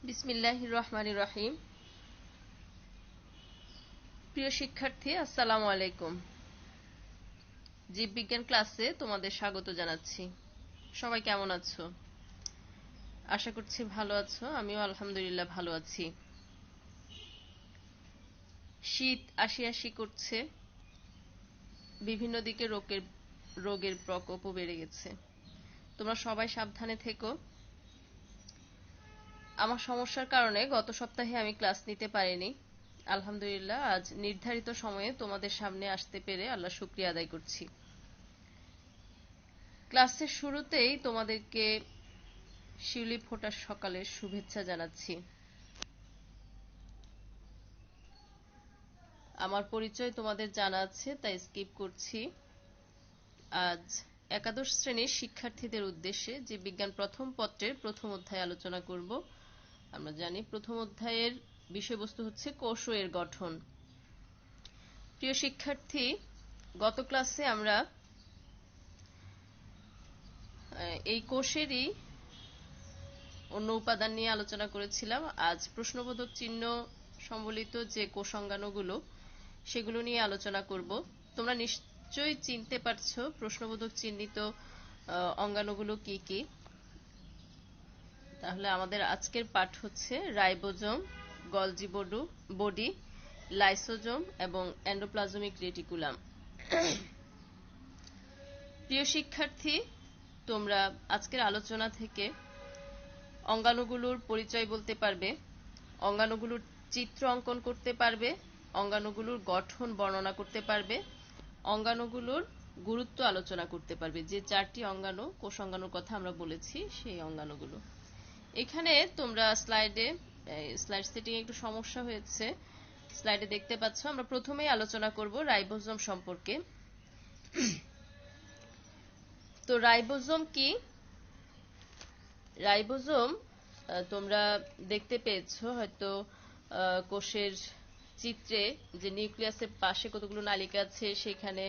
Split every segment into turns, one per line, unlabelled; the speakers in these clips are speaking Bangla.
বিসমিল্লাহির রহমানির রহিম। প্রিয় শিক্ষার্থী, আসসালামু আলাইকুম। জীববিজ্ঞান ক্লাসে তোমাদের স্বাগত জানাচ্ছি। সবাই কেমন আছো? আশা করছি ভালো আছো। আমিও আলহামদুলিল্লাহ ভালো আছি। শীত আসি আসি করছে, বিভিন্ন দিকে রোগের প্রকোপও বেড়ে গেছে। তোমরা সবাই সাবধানে থেকো। আমার সমস্যার কারণে গত সপ্তাহে আমি ক্লাস নিতে পারিনি। আলহামদুলিল্লাহ আজ নির্ধারিত সময়ে তোমাদের সামনে আসতে পেরে আল্লাহ শুকরিয়া আদায় করছি। ক্লাসের শুরুতেই তোমাদেরকে শিউলি ফোটার সকালের শুভেচ্ছা জানাচ্ছি। আমার পরিচয় তোমাদের জানা আছে, তাই স্কিপ করছি। আজ একাদশ শ্রেণীর শিক্ষার্থীদের উদ্দেশ্যে যে বিজ্ঞান প্রথম পত্রের প্রথম অধ্যায় আলোচনা করব। আমরা জানি প্রথম অধ্যায়ের বিষয়বস্তু হচ্ছে কোষ ও এর গঠন। প্রিয় শিক্ষার্থী, গত ক্লাসে আমরা এই কোষেরই অন্য উপাদান নিয়ে আলোচনা করেছিলাম। আজ প্রশ্নবোধক চিহ্ন সম্বলিত যে কোষাঙ্গাণুগুলো সেগুলো নিয়ে আলোচনা করব। তোমরা নিশ্চয়ই চিনতে পারছো প্রশ্নবোধক চিহ্নিত অঙ্গাণুগুলো কি কি। তাহলে আমাদের আজকের পাঠ হচ্ছে রাইবোজোম, গলজি বডি, লাইসোজোম এবং এন্ডোপ্লাজমিক রেটিকুলাম। প্রিয় শিক্ষার্থী, তোমরা আজকের আলোচনা থেকে অঙ্গাণুগুলোর পরিচয় বলতে পারবে, অঙ্গাণুগুলোর চিত্র অঙ্কন করতে পারবে, অঙ্গাণুগুলোর গঠন বর্ণনা করতে পারবে, অঙ্গাণুগুলোর গুরুত্ব আলোচনা করতে পারবে। যে চারটি অঙ্গাণু, কোষ অঙ্গাণুর কথা আমরা বলেছি, সেই অঙ্গাণুগুলো। এখানে তোমরা স্লাইড সেটিং একটু সমস্যা হয়েছে, স্লাইডে দেখতে পাচ্ছ। আমরা প্রথমেই আলোচনা করব রাইবোজোম সম্পর্কে। তো রাইবোজোম কি? রাইবোজোম তোমরা দেখতে পেয়েছো হয়তো কোষের চিত্রে, যে নিউক্লিয়াসের পাশে কতগুলো নালিকা আছে, সেখানে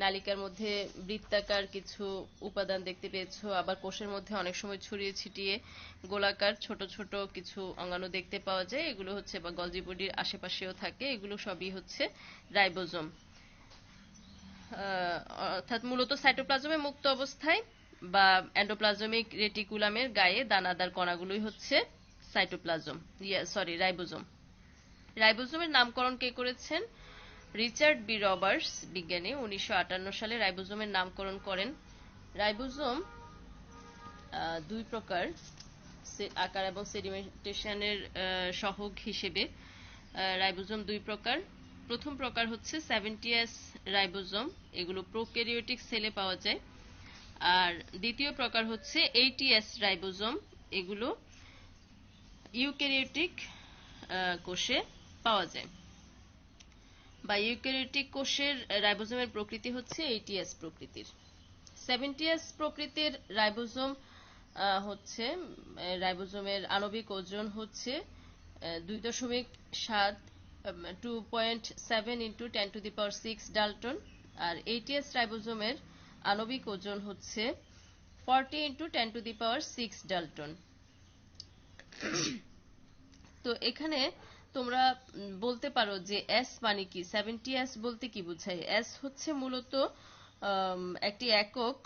নালিকার মধ্যে বৃত্তাকার কিছু উপাদান দেখতে পেয়েছো। আবার কোষের মধ্যে অনেক সময় ছড়িয়ে ছিটিয়ে গোলাকার ছোট ছোট কিছু অঙ্গাণু দেখতে পাওয়া যায়। এগুলো হচ্ছে বা গলজি বডির আশেপাশেও থাকে, এগুলো সবই হচ্ছে রাইবোজোম। অর্থাৎ মূলত সাইটোপ্লাজমে মুক্ত অবস্থায় বা এন্ডোপ্লাজমিক রেটিকুলামের গায়ে দানাদার কণাগুলোই হচ্ছে রাইবোজোম। রাইবোজোমের নামকরণ কে করেছেন? রিচার্ড বি রবার্টস বিজ্ঞানী 1958 সালে রাইবোজোমের নামকরণ করেন। রাইবোজোম দুই প্রকার, আকার এবং সেডিমেন্টেশনের সহগ হিসেবে রাইবোজোম দুই প্রকার। প্রথম প্রকার হচ্ছে 70S রাইবোজোম, এগুলো প্রোক্যারিওটিক সেলে পাওয়া যায়। আর দ্বিতীয় প্রকার হচ্ছে 80S রাইবোজোম, এগুলো ইউক্যারিওটিক কোষে পাওয়া যায়। বা ইউক্যারিওটিক কোষের রাইবোজোমের প্রকৃতি হচ্ছে 80S প্রকৃতির। 70S প্রকৃতির রাইবোজোম হচ্ছে, রাইবোজোমের আণবিক ওজন হচ্ছে 2.7 2.7 × 10⁶ ডাল্টন। আর 80S রাইবোজোমের আণবিক ওজন হচ্ছে 40 × 10⁶ ডাল্টন। তো এখানে তোমরা বলতে পারো যে এস মানে কি, 70S বলতে কি বোঝায়? এস হচ্ছে মূলত একটি একক,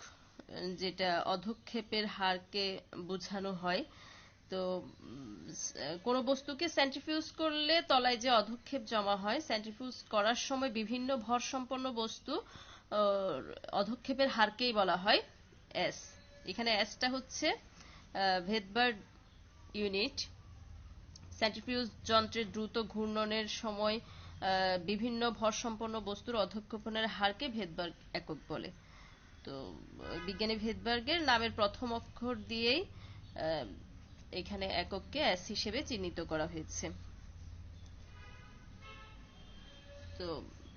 যেটা অধঃক্ষেপের হারকে বোঝানো হয়। তো কোনো বস্তুকে সেন্ট্রিফিউজ করলে তলায় যে অধঃক্ষেপ জমা হয়, সেন্ট্রিফিউজ করার সময় বিভিন্ন ভর সম্পন্ন বস্তু অধঃক্ষেপের হারকেই বলা হয় এস। এখানে এসটা হচ্ছে ভেদবার ইউনিট। সেন্ট্রিফিউজ যন্ত্রের দ্রুত ঘূর্ণনের সময় বিভিন্ন ভর সম্পন্ন বস্তুর অধঃক্ষেপণের হারকে ভেদবার্গ একক বলে। তো বিজ্ঞানী ভেদবার্গের নামের প্রথম অক্ষর দিয়েই এখানে একককে এস হিসেবে চিহ্নিত করা হয়েছে। তো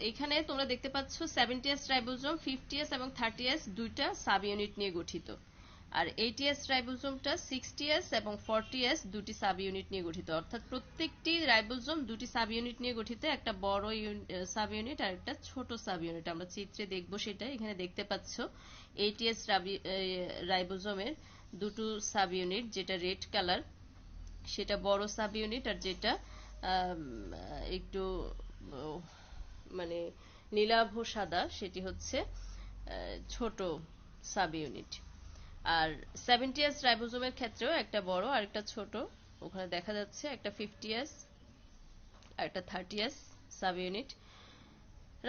এইখানে তোমরা দেখতে পাচ্ছ 70S রাইবোজোম 50S এবং 30S দুইটা সাব ইউনিট নিয়ে গঠিত। আর 80S রাইবোজোমটা 60S এবং 40S দুটি সাব ইউনিট নিয়ে গঠিত। অর্থাৎ প্রত্যেকটি রাইবোজোম দুটি সাব ইউনিট নিয়ে গঠিত, একটা বড় সাব ইউনিট আর একটা ছোট সাব ইউনিট। আমরা চিত্রে দেখব সেটা। এখানে দেখতে পাচ্ছ 80S রাইবোজোমের দুটো সাব ইউনিট, যেটা রেড কালার, সেটা বড় সাব ইউনিট, আর যেটা একটু মানে নীলাভ সাদা সেটি হচ্ছে ছোট সাব ইউনিট। আর 70S রাইবোজোমের ক্ষেত্রেও একটা বড় আর একটা ছোট, ওখানে দেখা যাচ্ছে একটা 50S আর একটা 30S সাব ইউনিট।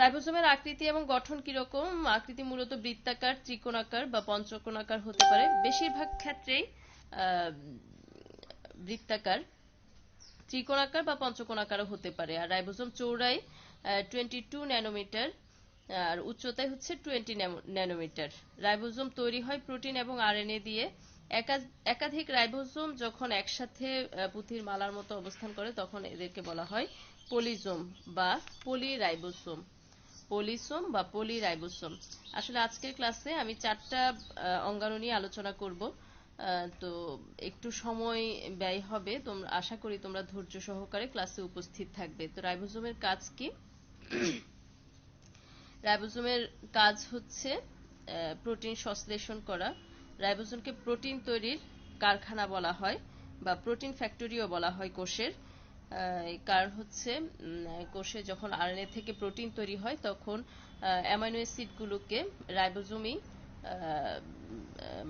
রাইবোজোমের আকৃতি এবং গঠন কিরকম? আকৃতি মূলত বৃত্তাকার, ত্রিকোণাকার বা পঞ্চকোণাকার হতে পারে, বেশিরভাগ ক্ষেত্রেই বৃত্তাকার, ত্রিকোণাকার বা পঞ্চকোণাকারও হতে পারে। আর রাইবোজোম চৌড়াই 22 ন্যানোমিটার আর উচ্চতায় হচ্ছে 20 ন্যানোমিটার। রাইবোজোম তৈরি হয় প্রোটিন এবং আরএনএ দিয়ে। একাধিক রাইবোজোম যখন একসাথে পুঁথির মালার মতো অবস্থান করে তখন এদেরকে বলা হয় পলিজোম বা পলিরাইবোসোম। পলিসোম বা পলিরাইবোসোম। আসলে আজকের ক্লাসে আমি 4টা অঙ্গাণু নিয়ে আলোচনা করব, তো একটু সময় ব্যয় হবে, তোমরা আশা করি তোমরা ধৈর্য সহকারে ক্লাসে উপস্থিত থাকবে। তো রাইবোজোমের কাজ কি? রাইবোজোমের কাজ হচ্ছে প্রোটিন সংশ্লেষণ করা। রাইবোজোমকে প্রোটিন তৈরির কারখানা বলা হয় বা প্রোটিন ফ্যাক্টরিও বলা হয় কোষের। কারণ হচ্ছে কোষে যখন আরএনএ থেকে প্রোটিন তৈরি হয় তখন অ্যামাইনো অ্যাসিডগুলোকে রাইবোজোমই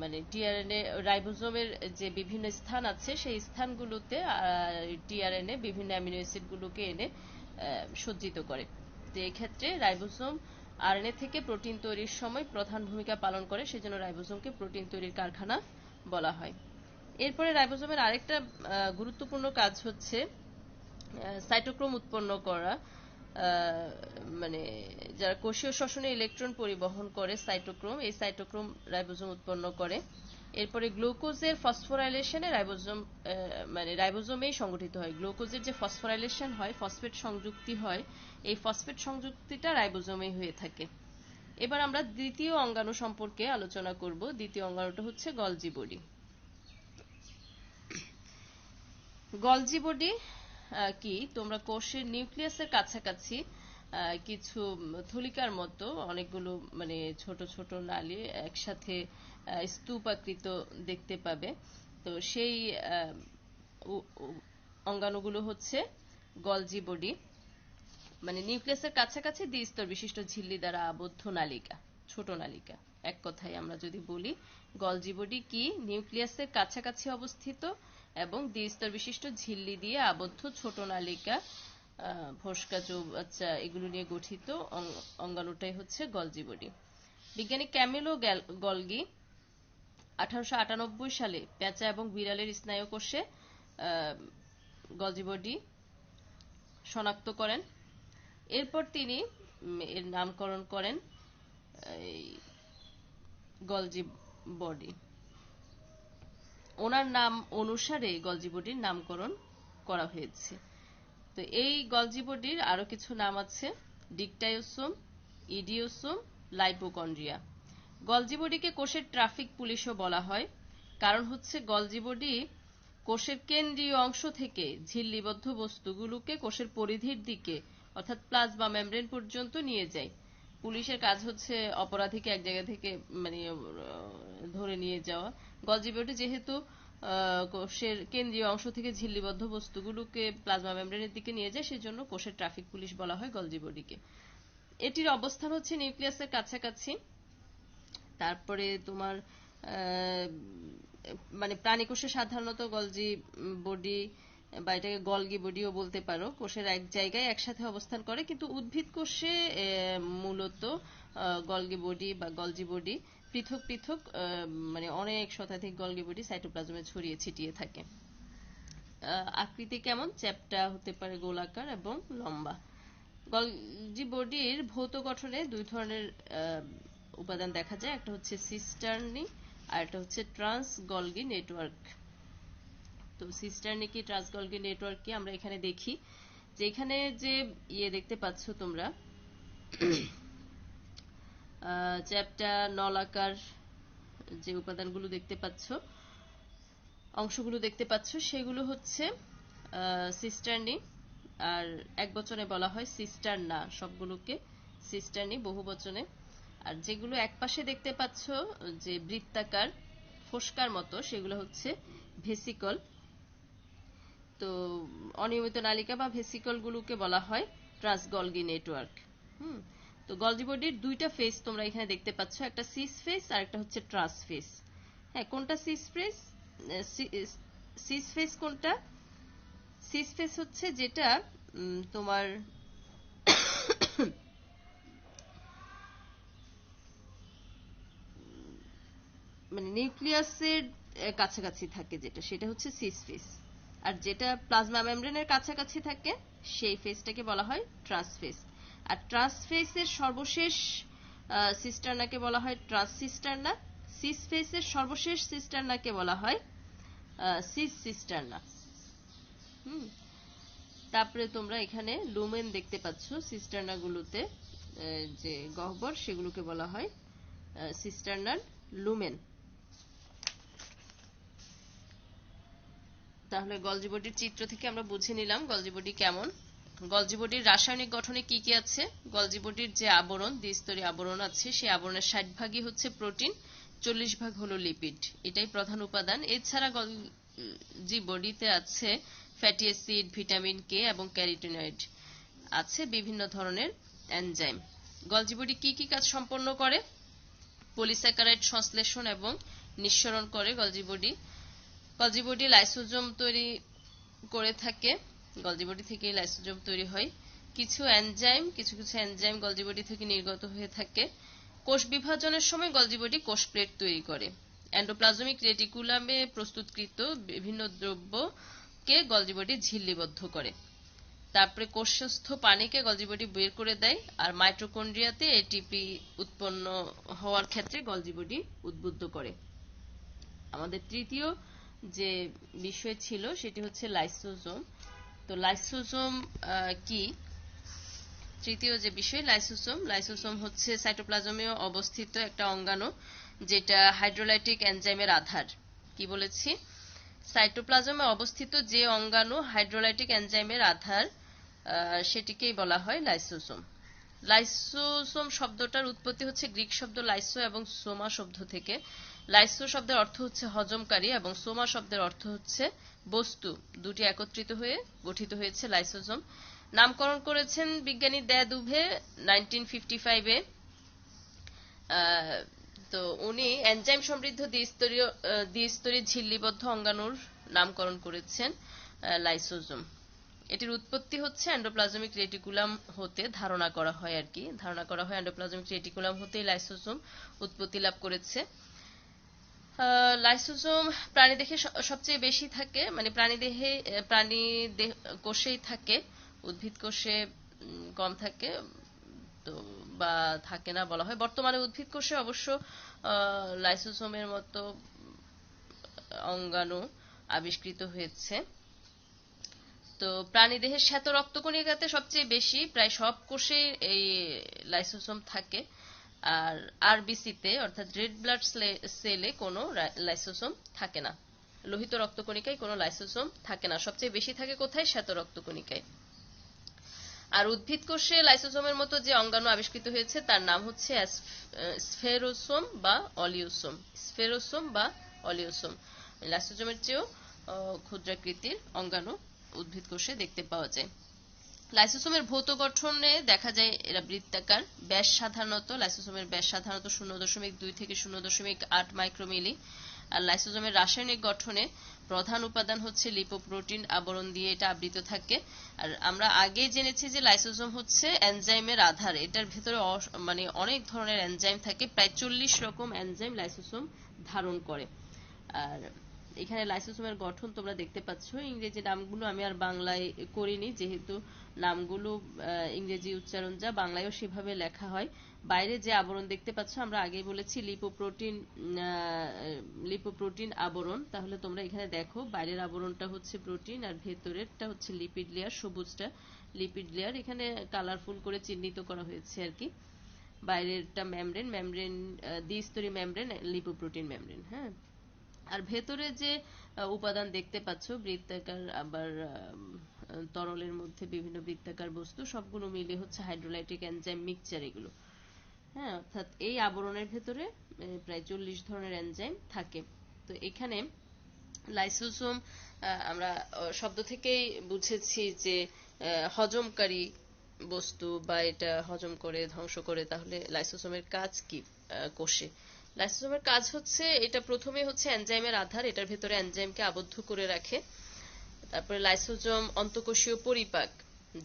মানে টিআরএনএ, রাইবোজোমের যে বিভিন্ন স্থান আছে সেই স্থানগুলোতে টিআরএনএ বিভিন্ন অ্যামিনো অ্যাসিডগুলোকে এনে সজ্জিত করে। তো এই ক্ষেত্রে রাইবোজোম আরএনএ থেকে প্রোটিন তৈরির সময় প্রধান ভূমিকা পালন করে, সেজন্য রাইবোজোমকে প্রোটিন তৈরির কারখানা বলা হয়। এরপরে রাইবোজোমের আরেকটা গুরুত্বপূর্ণ কাজ হচ্ছে সাইটোক্রোম উৎপন্ন করা। মানে যারা কোষীয় শ্বসনে ইলেকট্রন পরিবহন করে সাইটোক্রোম, এই সাইটোক্রোম রাইবোজোম উৎপন্ন করে। এরপরে গ্লুকোজের ফসফোরাইলেশনে রাইবোজোম মানে রাইবোজোমেই সংগঠিত হয়। গ্লুকোজের যে ফসফোরাইলেশন হয়, ফসফেট সংযুক্তি হয়, এই ফসফেট সংযুক্তিটা রাইবোজোমেই হয়ে থাকে। এবার আমরা দ্বিতীয় অঙ্গাণু সম্পর্কে আলোচনা করব। দ্বিতীয় অঙ্গাণুটা হচ্ছে গলজি বডি। গলজি বডি কি? তোমরা কোষের নিউক্লিয়াসের কাছাকাছি কিছু থলিকার মতো অনেকগুলো মানে ছোট ছোট নালী একসাথে স্তূপাকৃত দেখতে পাবে। তো সেই অঙ্গাণুগুলো হচ্ছে গলজি বডি, মানে নিউক্লিয়াসের কাছাকাছি দ্বিস্তর বিশিষ্ট ঝিল্লি দ্বারা আবদ্ধ নালিকা, ছোট নালিকা। এক কথায় আমরা যদি বলি গলজি বডি কি? নিউক্লিয়াসের কাছাকাছি অবস্থিত এবং দ্বিস্তর বিশিষ্ট ঝিল্লি দিয়ে আবদ্ধ ছোট নালিকা, ফোসকা, চৌবাচ্চা এগুলো নিয়ে গঠিত অঙ্গাণুটাই হচ্ছে গলজি বডি। বিজ্ঞানী ক্যামিলো গলগি 1898 সালে পেঁচা এবং বিড়ালের স্নায়ুকোষে গলজি বডি শনাক্ত করেন। এরপর তিনি এর নামকরণ করেন গলজি বডি। ওনার নাম অনুসারে গলজি বডির নামকরণ করা হয়েছে। তো এই গলজি বডির আরো কিছু নাম আছে: ডিকটায়োসোম, ইডিওসোম, লাইপোকন্ড্রিয়া। গলজি বডিকে কোষের ট্রাফিক পুলিশও বলা হয়, কারণ হচ্ছে গলজি বডি কোষের কেন্দ্রীয় অংশ থেকে ঝিল্লিবদ্ধ বস্তুগুলোকে কোষের পরিধির দিকে অর্থাৎ প্লাজমা মেমব্রেন পর্যন্ত নিয়ে যায়। পুলিশের কাজ হচ্ছে অপরাধীকে এক জায়গা থেকে মানে ধরে নিয়ে যাওয়া। গলজি বডি যেহেতু কোষের কেন্দ্রীয় অংশ থেকে ঝিল্লিবদ্ধ বস্তুগুলোকে প্লাজমা মেমব্রেনের দিকে নিয়ে যায়, সেজন্য কোষের ট্রাফিক পুলিশ বলা হয় গলজি বডিকে। এটির অবস্থান হচ্ছে নিউক্লিয়াসের কাছাকাছি। তারপরে তোমার মানে প্রাণী কোষে সাধারণত গলজি বডি বা এটাকে গলগি বডিও বলতে পারো, কোষের এক জায়গায় একসাথে অবস্থান করে, কিন্তু উদ্ভিদ কোষে মূলত গলগি বডি বা গলজি বডি পৃথক পৃথক মানে অনেক শতাধিক গলগি বডি সাইটোপ্লাজমে ছড়িয়ে ছিটিয়ে থাকে। আকৃতি কেমন? চ্যাপ্টা হতে পারে, গোলাকার এবং লম্বা। গলজি বডির ভৌত গঠনে দুই ধরনের উপাদান দেখা যায়, একটা হচ্ছে সিস্টার্নি আর একটা হচ্ছে ট্রান্স গলগি নেটওয়ার্ক। তো সিস্টার্নি কি, ট্রান্স গলগি নেটওয়ার্ক কি, আমরা এখানে দেখি যে এখানে যে দেখতে পাচ্ছ তোমরা চ্যাপ্টা নলাকার যে উপাদানগুলো দেখতে পাচ্ছ, অংশগুলো দেখতে পাচ্ছ, সেগুলো হচ্ছে সিস্টার্নি। আর এক বচনে বলা হয় সিস্টারনা, সবগুলোকে সিস্টার্নি বহু বচনে। আর যেগুলো এক পাশে দেখতে পাচ্ছ যে বৃত্তাকার ফোসকার মতো, সেগুলো হচ্ছে ভেসিকল। তো অনিয়মিত নালিকা বা ভেসিকল গুলোকে বলা হয় ট্রান্সগলগি নেটওয়ার্ক। তো গলজি বডির দুইটা ফেস তোমরা এখানে দেখতে পাচ্ছ, একটা সিস ফেস আর একটা হচ্ছে ট্রান্স ফেস। হ্যাঁ, কোনটা সিস ফেস? সিস ফেস কোনটা? সিস ফেস হচ্ছে যেটা তোমার মানে নিউক্লিয়াসের কাছাকাছি থাকে, যেটা সেটা হচ্ছে সিস ফেস। আর যেটা প্লাজমা মেমব্রেনের কাছাকাছি থাকে সেই ফেসটাকে বলা হয় ট্রান্স ফেস। আর ট্রান্স ফেসের সর্বশেষ সিস্টারনাকে বলা হয় ট্রান্স সিস্টারনা। সিস ফেসের সর্বশেষ সিস্টারনাকে বলা হয় সিস সিস্টারনা। তারপরে তোমরা এখানে লুমেন দেখতে পাচ্ছ সিস্টারনাগুলোতে, যে গহ্বর সেগুলোকে বলা হয় সিস্টারনার লুমেন। তাহলে গলজি বডির চিত্র থেকে আমরা বুঝে নিলাম গলজি বডি কেমন। গলজি বডির রাসায়নিক গঠনে কি কি আছে? গলজি বডির যে আবরণ, দ্বিস্তরী আবরণ আছে, সেই আবরণের 60 ভাগই হচ্ছে প্রোটিন, 40 ভাগ হলো লিপিড, এটাই প্রধান উপাদান। এছাড়া গলজি বডিতে আছে ফ্যাটি অ্যাসিড, ভিটামিন কে এবং ক্যারোটিনয়েড, আছে বিভিন্ন ধরনের এনজাইম। গলজি বডি কি কি কাজ সম্পন্ন করে? পলিস্যাকারাইড সংশ্লেষণ এবং নিঃসরণ করে Golgi body. Golgi body lysosome তৈরি করে থাকে, গলজি বডি থেকে লাইসোজোম তৈরি হয়। কিছু এনজাইম গলজি বডি থেকে নির্গত হয়ে থাকে। কোষ বিভাজনের সময় গলজি বডি কোষ প্লেট তৈরি করে। এন্ডোপ্লাজমিক রেটিকুলামে প্রস্তুতকৃত বিভিন্ন দ্রব্যকে গলজি বডি ঝিল্লিবদ্ধ করে। তারপরে কোষস্থ পানিকে গলজি বডি বের করে দেয়। আর মাইটোকন্ড্রিয়াতে এটিপি উৎপন্ন হওয়ার ক্ষেত্রে গলজি বডি উদ্বুদ্ধ করে। আমাদের তৃতীয় যে বিষয় ছিল সেটি হচ্ছে লাইসোজোম। তো লাইসোজোম কি? তৃতীয় যে বিষয় লাইসোসোম হচ্ছে সাইটোপ্লাজমে অবস্থিত একটা অঙ্গাণু, যেটা হাইড্রোলাইটিক এনজাইমের আধার। কি বলেছি? সাইটোপ্লাজমে অবস্থিত যে অঙ্গাণু হাইড্রোলাইটিক এনজাইমের আধার, সেটিকেই বলা হয় লাইসোসোম। লাইসোসোম শব্দটার উৎপত্তি হচ্ছে গ্রিক শব্দ লাইসো এবং সোমা শব্দ থেকে। লাইসো শব্দের অর্থ হচ্ছে হজমকারী এবং সোমা শব্দের অর্থ হচ্ছে বস্তু, দুটি একত্রিত হয়ে গঠিত হয়েছে লাইসোসোম। নামকরণ করেছেন বিজ্ঞানী দ্য দুভে 1955-এ। তো উনি এনজাইম সমৃদ্ধ দ্বিস্তরী ঝিল্লিবদ্ধ অঙ্গাণুর নামকরণ করেছেন লাইসোজোম। এটির উৎপত্তি হচ্ছে এন্ডোপ্লাজমিক রেটিকুলাম হতে ধারণা করা হয় এন্ডোপ্লাজমিক রেটিকুলাম হতেই লাইসোজোম উৎপত্তি লাভ করেছে। লাইসোজোম প্রাণীদেহে সবচেয়ে বেশি থাকে, মানে প্রাণী কোষেই থাকে, উদ্ভিদ কোষে কম থাকে, তো বা থাকে না বলা হয়। বর্তমানে উদ্ভিদ কোষে অবশ্য লাইসোজোমের মতো অঙ্গাণু আবিষ্কৃত হয়েছে। তো প্রাণীদেহের শ্বেত রক্তকণিকাতে সবচেয়ে বেশি, প্রায় সব কোষে এই লাইসোসোম থাকে। আর আরবিসিতে অর্থাৎ রেড ব্লাড সেলে কোনো লাইসোসোম থাকে না। লোহিত রক্তকণিকায় কোনো লাইসোসোম থাকে না, সবচেয়ে বেশি থাকে কোথায়? শ্বেত রক্তকণিকায়। আর উদ্ভিদ কোষে লাইসোসোমের মতো যে অঙ্গাণু আবিষ্কৃত হয়েছে তার নাম হচ্ছে স্ফেরোসোম বা অলিওসোম। লাইসোসোমের চেয়েও ক্ষুদ্রাকৃতির অঙ্গাণু উদ্ভিদ কোষে দেখতে পাওয়া যায়। লাইসোসোমের ভৌত গঠনে দেখা যায় এরা বৃত্তাকার। লাইসোসোমের ব্যাস সাধারণত 0.2 থেকে 0.8 মাইক্রোমিলি। আর লাইসোসোমের রাসায়নিক গঠনে প্রধান উপাদান হচ্ছে লিপোপ্রোটিন আবরণ দিয়ে এটা আবৃত থাকে। আর আমরা আগেই জেনেছি যে লাইসোসোম হচ্ছে এনজাইমের আধার। এটার ভেতরে মানে অনেক ধরনের এনজাইম থাকে, প্রায় 40 রকম এনজাইম লাইসোসোম ধারণ করে। আর এখানে লাইসোসোমের গঠন তোমরা দেখতে পাচ্ছ। ইংরেজি নামগুলো আমি আর বাংলায় করিনি, যেহেতু নামগুলো ইংরেজি উচ্চারণ যা, বাংলায়ও সেভাবে লেখা হয়। বাইরে যে আবরণ দেখতে পাচ্ছ, আমরা আগেই বলেছি লিপোপ্রোটিন আবরণ। তাহলে তোমরা এখানে দেখো, বাইরের আবরণটা হচ্ছে প্রোটিন আর ভেতরেরটা হচ্ছে লিপিড লেয়ার, সবুজটা লিপিড লেয়ার। এখানে কালারফুল করে চিহ্নিত করা হয়েছে আর কি। বাইরেরটা মেমব্রেন দ্বিস্তরী মেমব্রেন, লিপোপ্রোটিন মেমব্রেন। হ্যাঁ, আর ভেতরে যে উপাদান দেখতে পাচ্ছ বৃত্তাকার, আবার তরলের মধ্যে বিভিন্ন বৃত্তাকার বস্তু, সবগুলো মিলে হচ্ছে হাইড্রোলাইটিক এনজাইম মিক্সচার এগুলো। হ্যাঁ, অর্থাৎ এই আবরণের ভেতরে প্রায় 40 ধরনের এনজাইম থাকে। তো এখানে লাইসোসোম আমরা শব্দ থেকেই বুঝেছি যে হজমকারী বস্তু বা এটা হজম করে ধ্বংস করে। তাহলে লাইসোসোমের কাজ কি কোষে? লাইসোসোমের কাজ হচ্ছে, এটা প্রথমে হচ্ছে এনজাইমের আধার, এটার ভেতরে এনজাইমকে আবদ্ধ করে রাখে। তারপরে লাইসোজোম অন্তঃকোষীয় পরিপাক,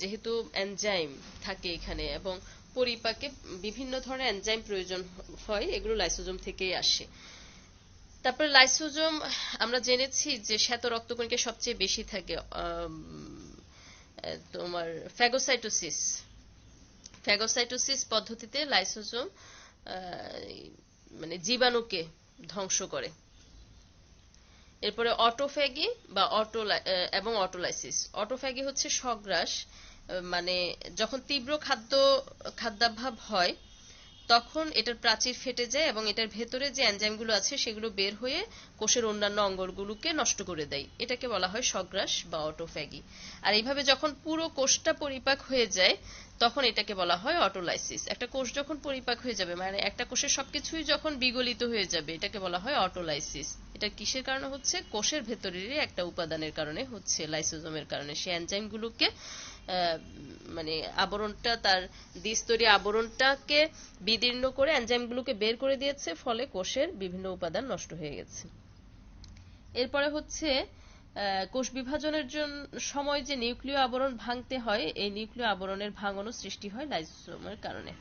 যেহেতু এনজাইম থাকে এখানে এবং পরিপাকে বিভিন্ন ধরনের এনজাইম প্রয়োজন হয়, এগুলো লাইসোজোম থেকেই আসে। তারপরে লাইসোজোম আমরা জেনেছি যে শ্বেত রক্তকণিকা সবচেয়ে বেশি থাকে তোমার ফ্যাগোসাইটোসিস পদ্ধতিতে লাইসোজোম মানে জীবাণুকে ধ্বংস করে। এরপরে অটোফ্যাগি বা এবং অটোলাইসিস। অটোফ্যাগি হচ্ছে স্বগ্রাস, মানে যখন তীব্র খাদ্যাভাব হয় তখন এটার প্রাচীর ফেটে যায় এবং এটার ভেতরে যে এনজাইমগুলো আছে সেগুলো বের হয়ে কোষের অন্যান্য অঙ্গগুলোকে নষ্ট করে দেয়, এটাকে বলা হয় স্বগ্রাস বা অটোফ্যাগি। আর এইভাবে যখন পুরো কোষটা পরিপাক হয়ে যায় তখন এটাকে বলা হয় অটোলাইসিস। একটা কোষ যখন পরিপাক হয়ে যাবে, মানে একটা কোষের সবকিছুই যখন বিগলিত হয়ে যাবে, এটাকে বলা হয় অটোলাইসিস। এটা কিসের কারণে হচ্ছে? কোষের ভেতরেরই একটা উপাদানের কারণে হচ্ছে, লাইসোজোমের কারণে। সেই এনজাইমগুলোকে মানে আবরণটা, তার দ্বিস্তরী আবরণটাকে বিদীর্ণ করে এনজাইমগুলোকে বের করে দিয়েছে, ফলে কোষের বিভিন্ন উপাদান নষ্ট হয়ে গেছে। এরপরে হচ্ছে কোষ বিভাজনের সময় যে নিউক্লিয় আবরণ ভাঙতে হয়, এই নিউক্লিয় আবরণের ভাঙনও সৃষ্টি হয় লাইসোজোমের কারণে।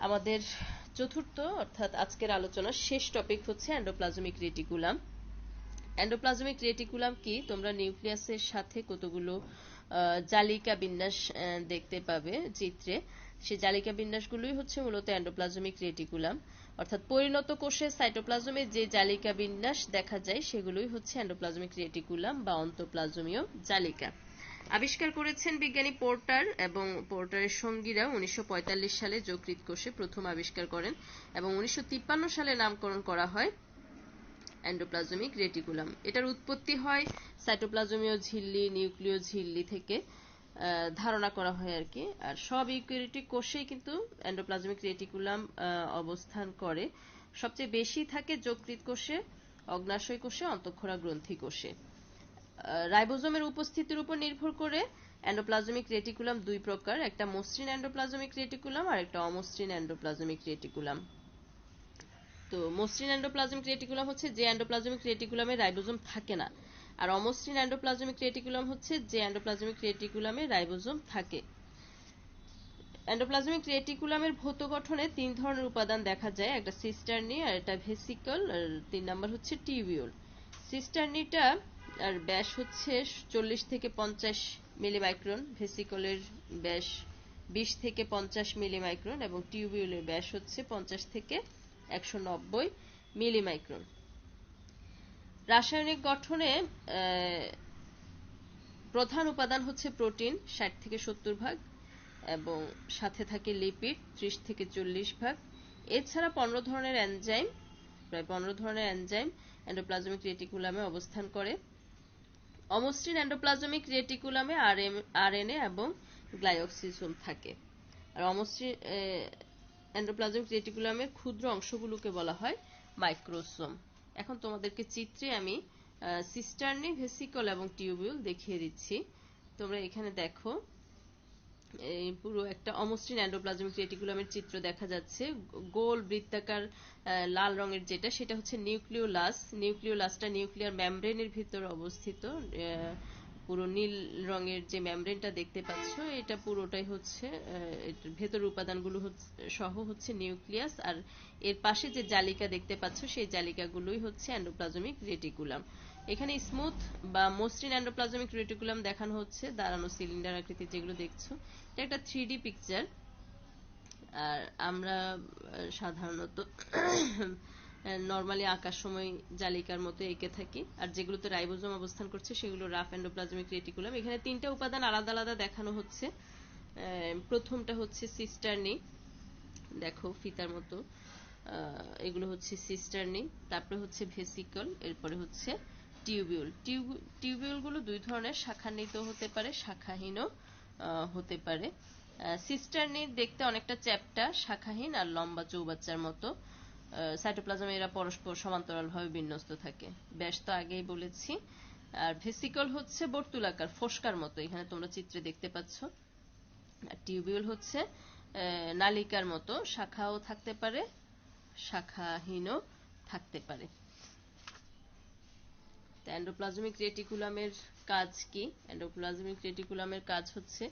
আমাদের চতুর্থ অর্থাৎ আজকের আলোচনার শেষ টপিক হচ্ছে এন্ডোপ্লাজমিক রেটিকুলাম। এন্ডোপ্লাজমিক রেটিকুলাম কি? তোমরা নিউক্লিয়াসের সাথে কতগুলো জালিকা বিন্যাস দেখতে পাবে চিত্রে। সেই জালিকা বিন্যাসগুলোই হচ্ছে মূলত এন্ডোপ্লাজমিক রেটিকুলাম। অর্থাৎ পরিণত কোষের সাইটোপ্লাজমে যে জালিকা বিন্যাস দেখা যায় সেগুলোই হচ্ছে এন্ডোপ্লাজমিক রেটিকুলাম বা অন্তঃপ্লাজমীয় জালিকা। আবিষ্কার করেছেন বিজ্ঞানী পোর্টার এবং পোর্টারের সঙ্গীরা 1945 সালে যকৃৎ কোষে প্রথম আবিষ্কার করেন এবং 1953 সালে নামকরণ করা হয় এন্ডোপ্লাজমিক রেটিকুলাম। এটার উৎপত্তি হয় সাইটোপ্লাজমীয় ঝিল্লি, নিউক্লিয় ঝিল্লি থেকে ধারণা করা হয় আর কি। আর সব ইউক্যারিওটিক কোষেই কিন্তু এন্ডোপ্লাজমিক রেটিকুলাম অবস্থান করে। সবচেয়ে বেশি থাকে যকৃৎ কোষে, অগ্ন্যাশয় কোষে, অন্তঃক্ষরা গ্রন্থি কোষে। রাইবোজোমের উপস্থিতির উপর নির্ভর করে এন্ডোপ্লাজমিক রেটিকুলাম দুই প্রকার, একটা মসৃণ এন্ডোপ্লাজমিক রেটিকুলাম আর একটা অমসৃণ এন্ডোপ্লাজমিক রেটিকুলাম। তো মসৃণ এন্ডোপ্লাজমিক রেটিকুলাম হচ্ছে যে এন্ডোপ্লাজমিক রাইবোজোমে রাইবোজোম থাকে না, আর অমসৃণ এন্ডোপ্লাজমিক রেটিকুলাম হচ্ছে যে এন্ডোপ্লাজমিক রেটিকুলামে রাইবোজোম থাকে। এন্ডোপ্লাজমিক রেটিকুলামের ভৌত গঠনে তিন ধরনের উপাদান দেখা যায়, একটা সিস্টার্নি, আর একটা ভেসিকল, আর 3 নাম্বার হচ্ছে টিউবিউল। সিস্টার্নিটা আর ব্যাস হচ্ছে 40 থেকে 50 মিলিমাইক্রন, ভেসিকলের ব্যাস 20 থেকে 50 মিলিমাইক্রন এবং টিউবিউলের ব্যাস হচ্ছে 50 থেকে 190 মিলিমাইক্রন। রাসায়নিক গঠনে প্রধান উপাদান হচ্ছে প্রোটিন 60 থেকে 70 ভাগ এবং সাথে থাকে লিপিড 30 থেকে 40 ভাগ। এছাড়া 15 ধরনের এনজাইম, প্রায় 15 ধরনের এনজাইম এন্ডোপ্লাজমিক রেটিকুলামে অবস্থান করে। অমসৃণ এন্ডোপ্লাজমিক রেটিকুলামে আরএনএ এবং গ্লাইকোসিজোম থাকে। আর অমসৃণ এন্ডোপ্লাজমিক রেটিকুলামের ক্ষুদ্র অংশগুলোকে বলা হয় মাইক্রোসোম। এখন তোমাদেরকে চিত্রে আমি সিস্টার্নি, ভেসিকল এবং টিউবিউল দেখিয়ে দিচ্ছি। তোমরা এখানে দেখো, এই পুরো একটা অমসৃণ এন্ডোপ্লাজমিক রেটিকুলামের চিত্র দেখা যাচ্ছে। গোল বৃত্তাকার লাল রঙের যেটা, সেটা হচ্ছে নিউক্লিওলাস। নিউক্লিওলাসটা নিউক্লিয়ার মেমব্রেনের ভিতরে অবস্থিত। পুরো নীল রঙের যে মেমব্রেনটা দেখতে পাচ্ছ, এটা পুরোটাই হচ্ছে ভেতর উপাদানগুলো সহ হচ্ছে নিউক্লিয়াস। আর এর পাশে যে জালিকা দেখতে পাচ্ছ, সেই জালিকাগুলোই হচ্ছে এন্ডোপ্লাজমিক রেটিকুলাম। এখানে স্মুথ বা মসৃণ এন্ডোপ্লাজমিক রেটিকুলাম দেখানো হচ্ছে, দাঁড়ানো সিলিন্ডার আকৃতির যেগুলো দেখছো। এটা একটা 3D পিকচার। আর আমরা সাধারণত নরমালি আঁকার সময় জালিকার মতো এঁকে থাকি। আর যেগুলোতে রাইবোজোম অবস্থান করছে সেগুলো রাফ এন্ডোপ্লাজমিক রেটিকুলাম। এখানে তিনটা উপাদান আলাদা আলাদা দেখানো হচ্ছে। প্রথমটা হচ্ছে সিস্টার্নি, দেখো ফিতার মতো, এগুলো হচ্ছে সিস্টার্নি। তারপরে হচ্ছে ভেসিকল, এরপরে হচ্ছে টিউবিউল। টিউবিউলগুলো দুই ধরনের, শাখান্বিত হতে পারে, শাখাহীনও হতে পারে। সিস্টার্নি দেখতে অনেকটা চ্যাপ্টা, শাখাহীন আর লম্বা চৌবাচ্চার মতো। সাইটোপ্লাজমে এরা পরস্পর সমান্তরালভাবে বিন্যস্ত থাকে। ব্যাস তো আগেই বলেছি। আর ভেসিকল হচ্ছে বর্তুলাকার ফোসকার মতো, এখানে তোমরা চিত্রে দেখতে পাচ্ছ। আর টিউবিউল হচ্ছে নালিকার মতো, শাখাও থাকতে পারে, শাখাহীনও থাকতে পারে। এন্ডোপ্লাজমিক রেটিকুলামের কাজ কি? এন্ডোপ্লাজমিক রেটিকুলামের কাজ হচ্ছে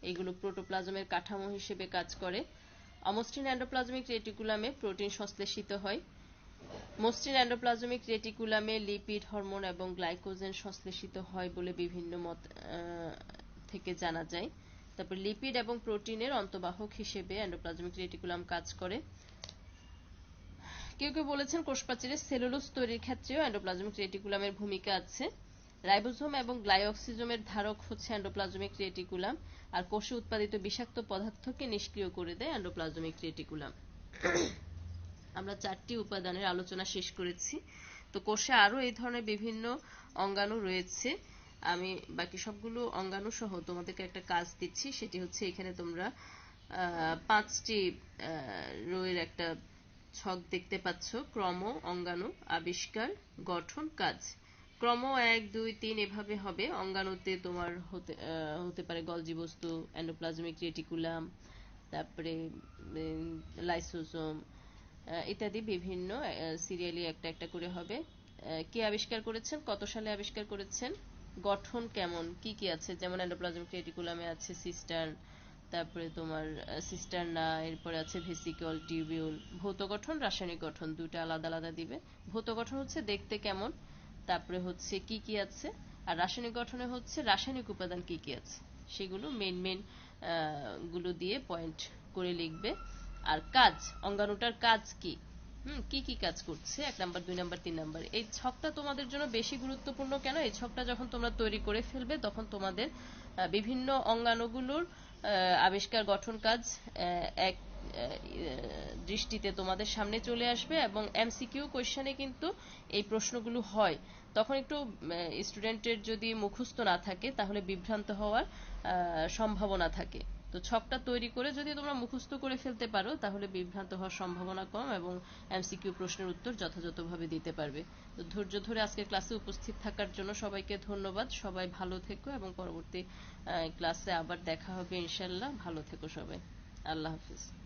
এগুলো প্রোটোপ্লাজমের কাঠামো হিসেবে কাজ করে। অমসৃণ এন্ডোপ্লাজমিক রেটিকুলামে প্রোটিন সংশ্লেষিত হয়। মসৃণ এন্ডোপ্লাজমিক রেটিকুলামে লিপিড, হরমোন এবং গ্লাইকোজেন সংশ্লেষিত হয় বলে বিভিন্ন মত থেকে জানা যায়। তারপর লিপিড এবং প্রোটিনের অন্তঃবাহক হিসেবে এন্ডোপ্লাজমিক রেটিকুলাম কাজ করে। কেউ কেউ বলেছেন কোষপ্রাচীরের সেলুলোজ তৈরির ক্ষেত্রেও এন্ডোপ্লাজমিক রেটিকুলামের ভূমিকা আছে। রাইবোসোম এবং গ্লাইঅক্সিজোমের ধারক হচ্ছে এন্ডোপ্লাজমিক রেটিকুলাম, আর কোষে উৎপাদিত বিষাক্ত পদার্থকে নিষ্ক্রিয় করে দেয় এন্ডোপ্লাজমিক রেটিকুলাম। আমরা 4টি উপাদানের আলোচনা শেষ করেছি। তো কোষে আরো এই ধরনের বিভিন্ন অঙ্গাণু রয়েছে। আমি বাকি সবগুলো অঙ্গাণু সহ তোমাদেরকে একটা কাজ দিচ্ছি, সেটি হচ্ছে এখানে তোমরা 5টি রোয়ের একটা ছক দেখতে পাচ্ছ। ক্রম, অঙ্গাণু, আবিষ্কার, গঠন, কাজ। ক্রম 1, 2, 3 এভাবে হবে। অঙ্গাণুতে তোমার হতে পারে গলজি বস্তু, এন্ডোপ্লাজমিক রেটিকুলাম, তারপরে লাইসোসোম ইত্যাদি বিভিন্ন সিরিয়ালি একটা একটা করে হবে। কে আবিষ্কার করেছেন, কত সালে আবিষ্কার করেছেন, গঠন কেমন, কি কি আছে, যেমন এন্ডোপ্লাজমিক রেটিকুলামে আছে সিস্টার্ন, তারপরে তোমার সিস্টার্না, এরপরে আছে ভেসিকল, টিউবিউল। ভৌত গঠন, রাসায়নিক গঠন দুটো আলাদা আলাদা দিবে। ভৌত গঠন হচ্ছে দেখতে কেমন, তারপরে হচ্ছে কি কি আছে, আর রাসায়নিক গঠনে হচ্ছে রাসায়নিক উপাদান কি কি আছে সেগুলো মেন গুলো দিয়ে পয়েন্ট করে লিখবে। আর কাজ, অঙ্গাণুটার কাজ কি, কি কি কাজ করছে, 1 নাম্বার, 2 নাম্বার, 3 নাম্বার। এই ছকটা তোমাদের জন্য বেশি গুরুত্বপূর্ণ কেন? এই ছকটা যখন তোমরা তৈরি করে ফেলবে তখন তোমাদের বিভিন্ন অঙ্গাণুগুলোর আবিষ্কার, গঠন, কাজ এক দৃষ্টিতে তোমাদের সামনে চলে আসবে, এবং এমসিকিউ কোয়েশ্চেনে কিন্তু এই প্রশ্নগুলো হয়। তখন একটু স্টুডেন্টের যদি মুখস্থ না থাকে তাহলে বিভ্রান্ত হওয়ার সম্ভাবনা থাকে। তো ছকটা তৈরি করে যদি তোমরা মুখস্থ করে ফেলতে পারো তাহলে বিভ্রান্ত হওয়ার সম্ভাবনা কম, এবং এমসিকিউ প্রশ্নের উত্তর যথাযথভাবে দিতে পারবে। তো ধৈর্য ধরে আজকের ক্লাসে উপস্থিত থাকার জন্য সবাইকে ধন্যবাদ। সবাই ভালো থেকো, এবং পরবর্তী ক্লাসে আবার দেখা হবে ইনশাল্লাহ। ভালো থেকো সবাই। আল্লাহ হাফিজ।